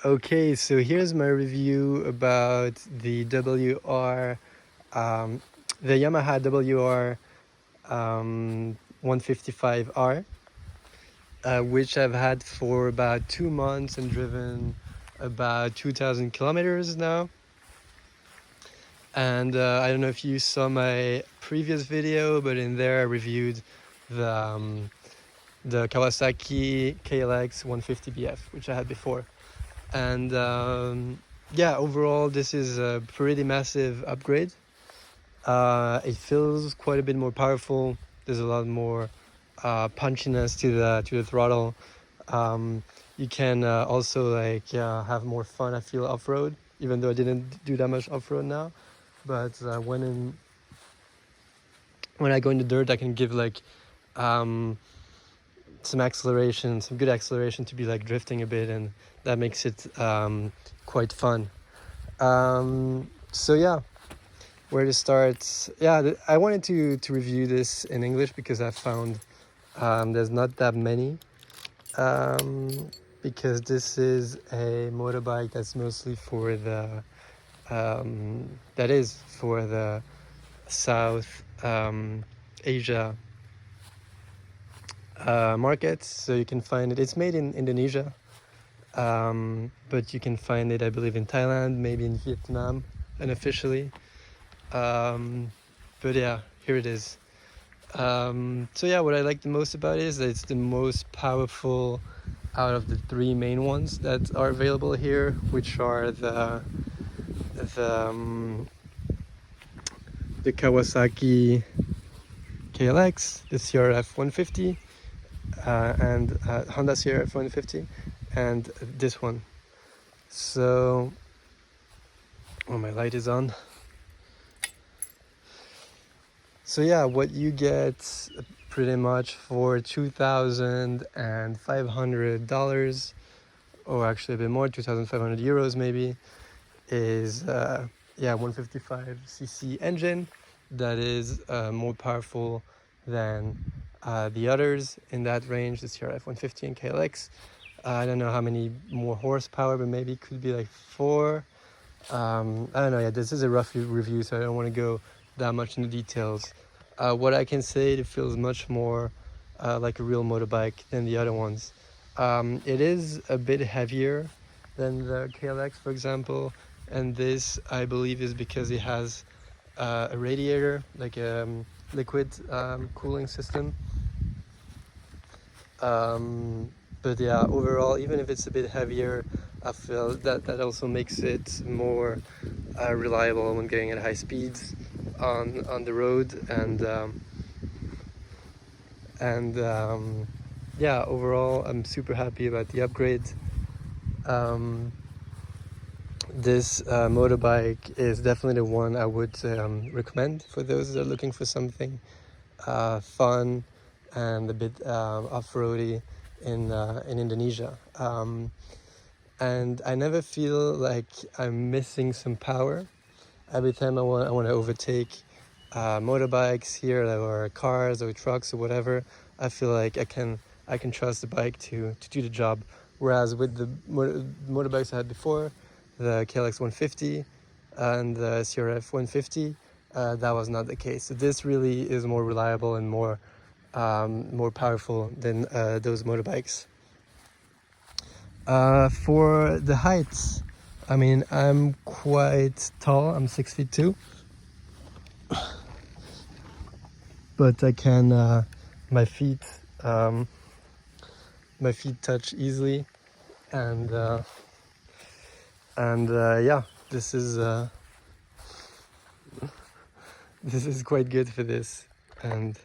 Okay, so here's my review about the um, the Yamaha WR 155R, which I've had for about 2 months and driven about 2,000 kilometers now. And I don't know if you saw my previous video, but in there I reviewed the the Kawasaki KLX 150BF, which I had before. And yeah, overall this is a pretty massive upgrade. It feels quite a bit more powerful. There's a lot more punchiness to the throttle. Um, you can also have more fun, I feel, off-road, even though I didn't do that much off-road now. But when I go in the dirt, I can give um, some acceleration, some good acceleration to be like drifting a bit, and that makes it quite fun. So yeah, where to start? Yeah, I wanted to review this in English because I found there's not that many, because this is a motorbike that's mostly for the that is for the South Asia markets. So you can find it. It's made in Indonesia, but you can find it, I believe, in Thailand, maybe in Vietnam, unofficially. But yeah, here it is. So yeah, what I like the most about it is that it's the most powerful out of the three main ones that are available here, which are the, um, the Kawasaki KLX, the CRF 150, and Honda CRF 150, and this one. So, oh, my light is on. So yeah, what you get pretty much for $2,500, or actually a bit more, 2,500 euros maybe, is 155cc engine that is more powerful than the others in that range, the CRF 150 and KLX. I don't know how many more horsepower, but maybe it could be like 4. I don't know. Yeah, this is a rough review, so I don't want to go that much into details. What I can say, it feels much more like a real motorbike than the other ones. It is a bit heavier than the KLX, for example, and this, I believe, is because it has a radiator, like a liquid cooling system. But yeah, overall, even if it's a bit heavier, I feel that also makes it more reliable when going at high speeds on the road, and yeah, overall I'm super happy about the upgrade. This motorbike is definitely the one I would recommend for those that are looking for something fun and a bit off-roady in Indonesia. And I never feel like I'm missing some power. Every time I want to overtake motorbikes here, or cars or trucks or whatever, I feel like I can trust the bike to do the job. Whereas with the motorbikes I had before, the KLX 150 and the CRF 150, that was not the case. So this really is more reliable and more powerful than those motorbikes. For the heights, I mean, I'm quite tall. I'm 6'2", but I can my feet touch easily, and yeah, this is this is quite good for this. And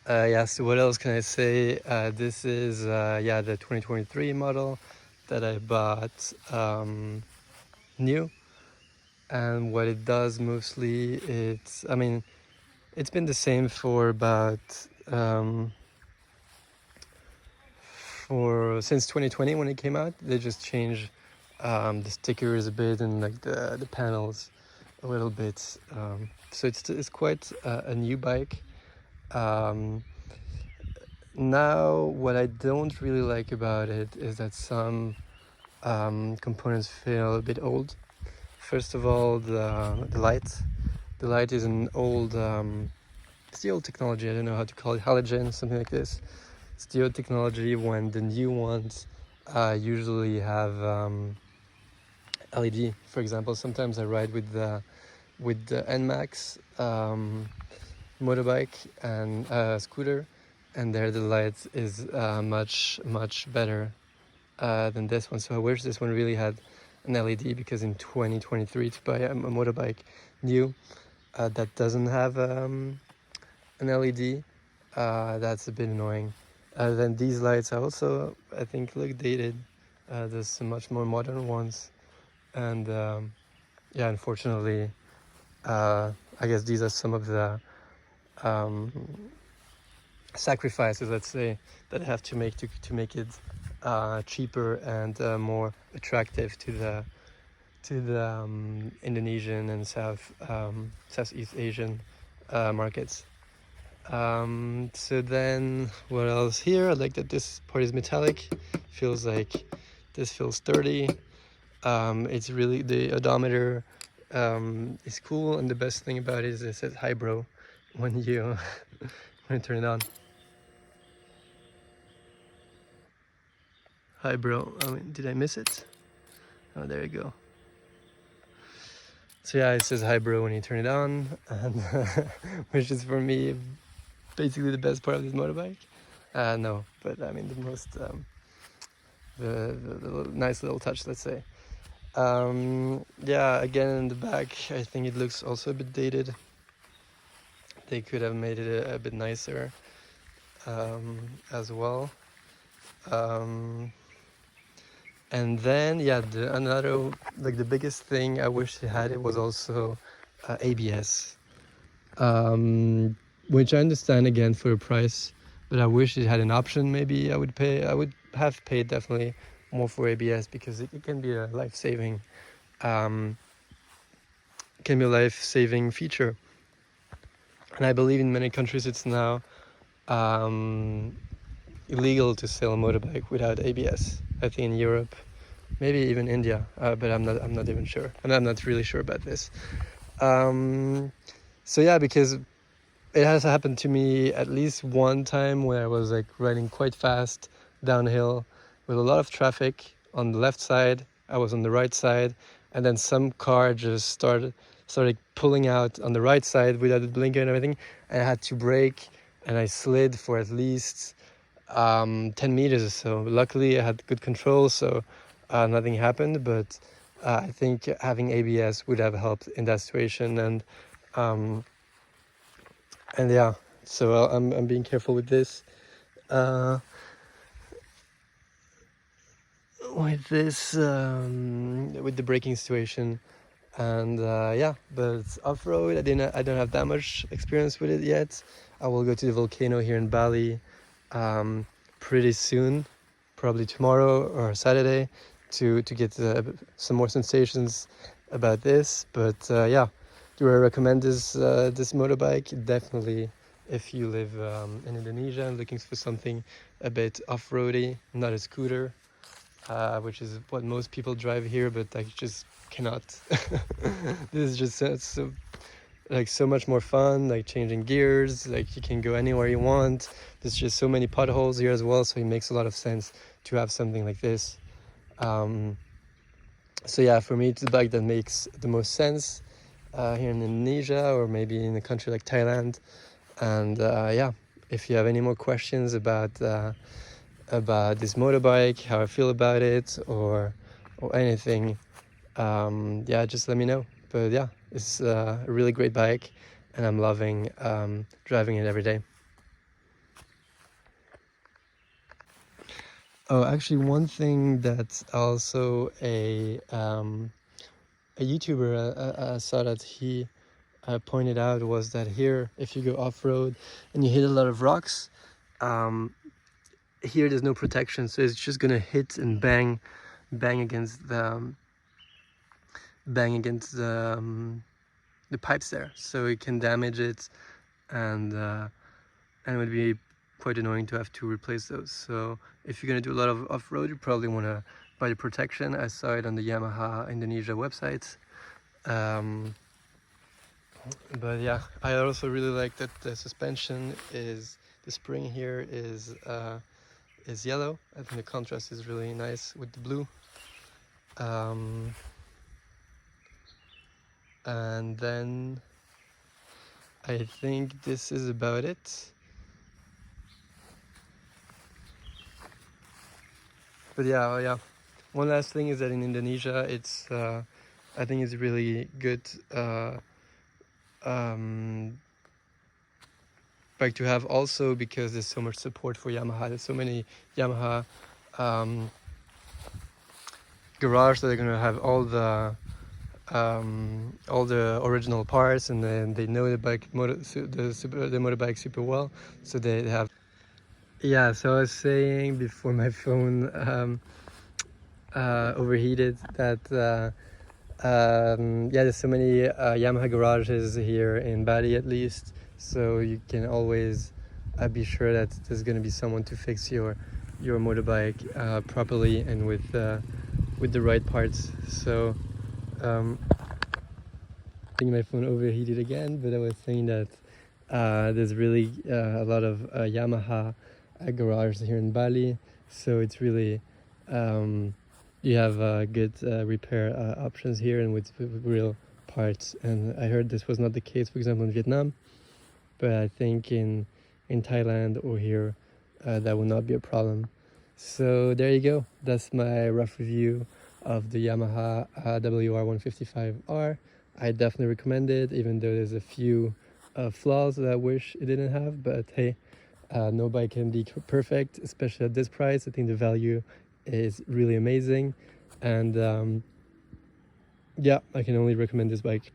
yeah, so what else can I say? This is yeah, the 2023 model that I bought new. And what it does mostly, I mean, it's been the same for about since 2020 when it came out. They just changed the stickers a bit and like the panels a little bit. So it's quite a new bike. Now, what I don't really like about it is that some components feel a bit old. First of all, the light. The light is an old, it's the old technology. I don't know how to call it, halogen, something like this. It's the old technology when the new ones usually have LED. For example, sometimes I ride with the NMAX motorbike and scooter, and there the light is much better than this one. So I wish this one really had an LED, because in 2023 to buy a motorbike new that doesn't have an LED, that's a bit annoying. Then these lights also, I think, look dated. There's some much more modern ones, and yeah, unfortunately, I guess these are some of the um, sacrifices, let's say, that I have to make to make it cheaper and more attractive to the Indonesian and Southeast Asian markets. So then, what else here? I like that this part is metallic. Feels like this feels sturdy. It's really, the odometer is cool, and the best thing about it is it says "Hi, bro" when you when you turn it on. Hi, bro. I mean, did I miss it? Oh, there you go. So yeah, it says "Hi, bro" when you turn it on, and which is for me basically the best part of this motorbike. No, but I mean the most the nice little touch, let's say. Yeah, again in the back, I think it looks also a bit dated. They could have made it a bit nicer as well. And then yeah, another, like the biggest thing I wish it had, it was also ABS, which I understand again for a price, but I wish it had an option. Maybe I would have paid definitely more for ABS, because it can be a life-saving feature. And I believe in many countries it's now illegal to sell a motorbike without ABS. I think in Europe, maybe even India, but I'm not even sure, and I'm not really sure about this. So yeah, because it has happened to me at least one time where I was like riding quite fast downhill with a lot of traffic on the left side. I was on the right side, and then some car just started pulling out on the right side without the blinker and everything, and I had to brake, and I slid for at least 10 meters or so. Luckily, I had good control, so nothing happened. But I think having ABS would have helped in that situation, and yeah. So I'm being careful with this. With the braking situation, and yeah. But off-road, I don't have that much experience with it yet. I will go to the volcano here in Bali pretty soon, probably tomorrow or Saturday, to get some more sensations about this. But yeah, do I recommend this motorbike? Definitely, if you live in Indonesia and looking for something a bit off-roady, not a scooter, which is what most people drive here, but I just cannot. This is just so much more fun, like changing gears, like you can go anywhere you want. There's just so many potholes here as well, so it makes a lot of sense to have something like this. So yeah, for me, it's the bike that makes the most sense here in Indonesia, or maybe in a country like Thailand. And yeah, if you have any more questions about this motorbike, how I feel about it, or anything, yeah, just let me know. But yeah, it's a really great bike, and I'm loving driving it every day. Oh, actually, one thing that's also a YouTuber saw that he pointed out was that here, if you go off-road and you hit a lot of rocks, here there's no protection, so it's just gonna hit and bang against the pipes there, so it can damage it, and it would be quite annoying to have to replace those. So if you're gonna do a lot of off-road, you probably want to buy the protection. I saw it on the Yamaha Indonesia website. But yeah, I also really like that the suspension is, the spring here is yellow. I think the contrast is really nice with the blue. And then I think this is about it. But yeah. One last thing is that in Indonesia, it's I think it's really good bike to have also because there's so much support for Yamaha. There's so many Yamaha garage that are gonna have all the original parts, and then they know the bike the motorbike super well, so they have. Yeah, so I was saying before my phone overheated that yeah, there's so many Yamaha garages here in Bali at least, so you can always be sure that there's going to be someone to fix your motorbike properly and with the right parts. So I think my phone overheated again, but I was saying that there's really a lot of Yamaha garages here in Bali, so it's really you have good repair options here and with real parts. And I heard this was not the case, for example, in Vietnam, but I think in Thailand or here that will not be a problem. So there you go. That's my rough review of the Yamaha WR155R. I definitely recommend it, even though there's a few flaws that I wish it didn't have. But hey, no bike can be perfect, especially at this price. I think the value is really amazing, and yeah, I can only recommend this bike.